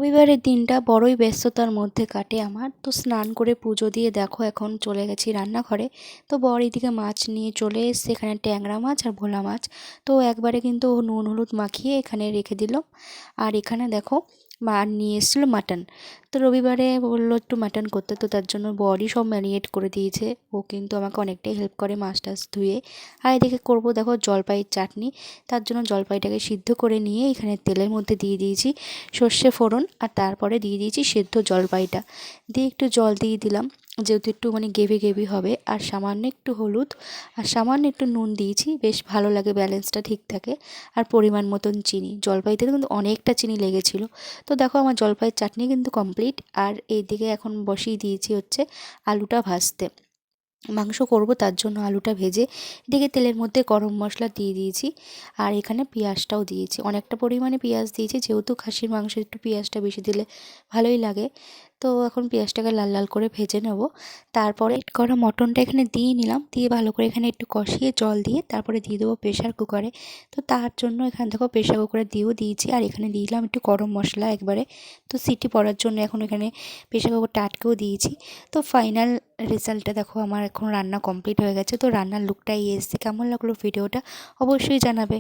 রবিবারের দিনটা বড়ই ব্যস্ততার মধ্যে কাটে আমার। তো স্নান করে পুজো দিয়ে দেখো এখন চলে গেছি রান্নাঘরে। তো বর এদিকে মাছ নিয়ে চলে এসছে, এখানে ট্যাংরা মাছ আর ভোলা মাছ। তো একবারে কিন্তু নুন হলুদ মাখিয়ে এখানে রেখে দিল। আর এখানে দেখো মা নিয়ে এসেছিলো মাটন। তো রবিবারে বললো একটু মাটন করতে, তো তার জন্য বরই সব ম্যারিনেট করে দিয়েছে। ও কিন্তু আমাকে অনেকটাই হেল্প করে মাছ টাছ ধুয়ে। আর এদিকে করবো দেখো জলপাইয়ের চাটনি। তার জন্য জলপাইটাকে সিদ্ধ করে নিয়ে এখানে তেলের মধ্যে দিয়ে দিয়েছি সর্ষে ফোড়ন, আর তারপরে দিয়ে দিয়েছি সেদ্ধ জলপাইটা দিয়ে একটু জল দিয়ে দিলাম, যেহেতু একটু মানে গ্রেভি গ্রেভি হবে। আর সামান্য একটু হলুদ আর সামান্য একটু নুন দিয়েছি, বেশ ভালো লাগে, ব্যালেন্সটা ঠিক থাকে। আর পরিমাণ মতন চিনি, জলপাইতে কিন্তু অনেকটা চিনি লেগেছিলো। তো দেখো আমার জলপাইয়ের চাটনি কিন্তু কমপ্লিট। আর এইদিকে এখন বসিয়ে দিয়েছি হচ্ছে আলুটা ভাজতে। মাংস করব তার জন্য আলুটা ভেজে এদিকে তেলের মধ্যে গরম মশলা দিয়ে দিয়েছি। আর এখানে পেঁয়াজটাও দিয়েছি, অনেকটা পরিমাণে পেঁয়াজ দিয়েছি, যেহেতু খাসির মাংস একটু পেঁয়াজটা বেশি দিলে ভালোই লাগে। তো এখন পেঁয়াজটাকে লাল লাল করে ভেজে নেব। তারপরে করা মটনটা এখানে দিয়ে নিলাম, দিয়ে ভালো করে এখানে একটু কষিয়ে জল দিয়ে তারপরে দিয়ে দেবো প্রেশার কুকারে। তো তার জন্য এখানে দেখো প্রেশার কুকারে দিয়েও দিয়েছি, আর এখানে দিয়ে দিলাম একটু গরম মশলা একবারে। তো সিটি পড়ার জন্য এখন এখানে প্রেশার কুকারটা আটকেও দিয়েছি। তো ফাইনাল রেজাল্টটা দেখো, আমার এখন রান্না কমপ্লিট হয়ে গেছে। তো রান্নার লুকটাই এসছে। কেমন লাগলো ভিডিওটা অবশ্যই জানাবে।